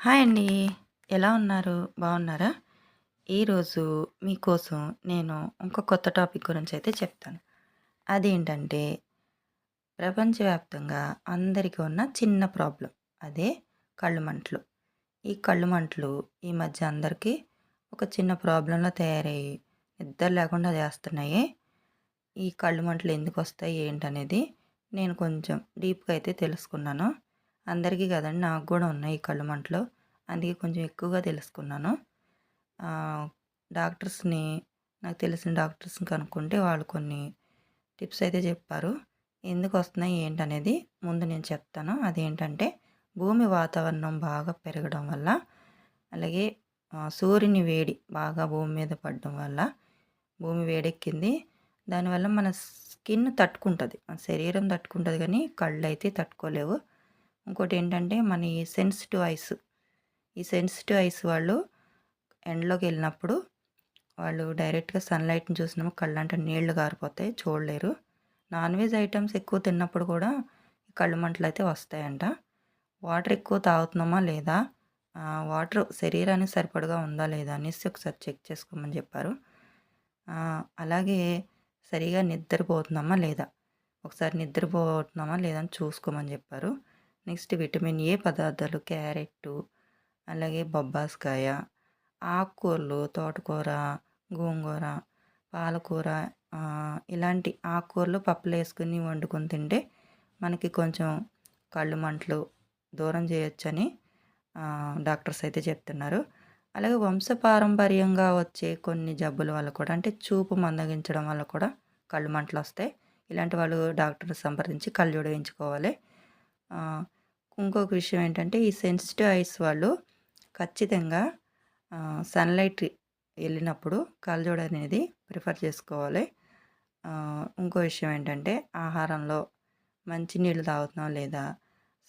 Hi అండి. ఎలా ఉన్నారు? బాగున్నారా? ఈరోజు మీకోసం నేను ఇంకో కొత్త టాపిక్ గురించయితే చెప్తాను. అదేంటంటే ప్రపంచవ్యాప్తంగా అందరికీ ఉన్న చిన్న ప్రాబ్లమ్. అదే కళ్ళు మంటలు. ఈ కళ్ళు మంటలు ఈ మధ్య అందరికీ ఒక చిన్న ప్రాబ్లమ్‌లా తయారయ్యి నిద్ర లేకుండా చేస్తున్నాయి. ఈ కళ్ళు మంటలు ఎందుకొస్తాయి ఏంటనేది నేను కొంచెం డీప్‌గా అయితే తెలుసుకున్నాను. అందరికీ కాదండి, నాకు గూడా ఉన్నాయి ఈ కళ్ళు మంటలు. అందుకే కొంచెం ఎక్కువగా తెలుసుకున్నాను. ఆహ్, డాక్టర్స్‌ని నాకు తెలిసిన డాక్టర్స్‌ని కనుక్కుంటే వాళ్ళు కొన్ని టిప్స్ అయితే చెప్పారు. ఎందుకొస్తున్నాయి ఏంటనేది ముందు నేను చెప్తాను. అదేంటంటే భూమి వాతావరణం బాగా పెరగడం వల్ల, అలాగే సూర్యుని వేడి బాగా భూమి మీద పడడం వల్ల భూమి వేడెక్కింది. దానివల్ల మన స్కిన్ తట్టుకుంటది. మన శరీరం తట్టుకుంటది గానీ కళ్ళైతే తట్టుకోలేవు. ఇంకోటేంటంటే మన ఈ సెన్సిటివ్ ఐస్. ఈ సెన్సిటివ్ ఐస్ వాళ్ళు ఎండలోకెళ్ళినప్పుడు వాళ్ళు డైరెక్ట్‌గా సన్‌లైట్‌ని చూసినప్పుడు కళ్ళంట నీళ్లు గారిపోతాయి. చూడలేరు. నాన్ వెజ్ ఐటెమ్స్ ఎక్కువ తిన్నప్పుడు కూడా కళ్ళు మంటలైతే వస్తాయంట. వాటర్ ఎక్కువ తాగుతున్నామా లేదా? వాటర్ శరీరానికి సరిపడగా ఉందా లేదా అనేసి ఒకసారి చెక్ చేసుకోమని చెప్పారు. అలాగే సరిగా నిద్రపోతున్నామా లేదా? ఒకసారి నిద్రపోతున్నామా లేదా అని చూసుకోమని చెప్పారు. నెక్స్ట్ విటమిన్ ఏ పదార్థాలు క్యారెట్టు, అలాగే బొబ్బాస్కాయ, ఆకుకూరలు తోటకూర, గోంగూర, పాలకూర, ఇలాంటి ఆకుకూరలు పప్పులేసుకొని వండుకొని తింటే మనకి కొంచెం కళ్ళు మంటలు దూరం చేయొచ్చని డాక్టర్స్ అయితే చెప్తున్నారు. అలాగే వంశపారంపర్యంగా వచ్చే కొన్ని జబ్బుల వల్ల కూడా, అంటే చూపు మందగించడం వల్ల కూడా కళ్ళు మంటలొస్తాయి. ఇలాంటి వాళ్ళు డాక్టర్‌ని సంప్రదించి కళ్ళజోడు వేయించుకోవాలి. ఆహ్, ఇంకొక విషయం ఏంటంటే ఈ సెన్సిటివ్ ఐస్ వాళ్ళు ఖచ్చితంగా సన్‌లైట్ ఎళ్ళినప్పుడు కళ్ళజోడు అనేది ప్రిఫర్ చేసుకోవాలి. ఇంకో విషయం ఏంటంటే ఆహారంలో మంచి నీళ్ళు తాగుతున్నామా లేదా?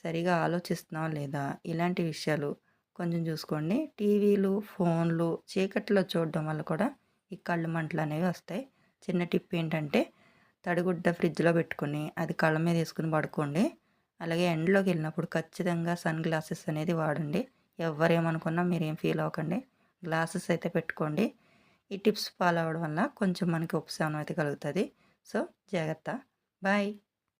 సరిగా ఆలోచిస్తున్నామా లేదా? ఇలాంటి విషయాలు కొంచెం చూసుకోండి. టీవీలు, ఫోన్లు చీకట్లో చూడడం వల్ల కూడా ఈ కళ్ళు మంటలనేవి వస్తాయి. చిన్న టిప్ ఏంటంటే తడిగుడ్డ ఫ్రిడ్జ్‌లో పెట్టుకొని అది కళ్ళ మీద ఏసుకొని పడుకోండి. అలాగే ఎండలోకెళ్ళినప్పుడు ఖచ్చితంగా సన్ గ్లాసెస్ అనేది వాడండి. ఎవ్వరేమనుకున్నా మీరేం ఫీల్ అవ్వకండి. గ్లాసెస్ అయితే పెట్టుకోండి. ఈ టిప్స్ ఫాలో అవ్వడం వల్ల కొంచెం మనకి ఉపశమనం అయితే కలుగుతది. సో, జాగ్రత్త. బాయ్.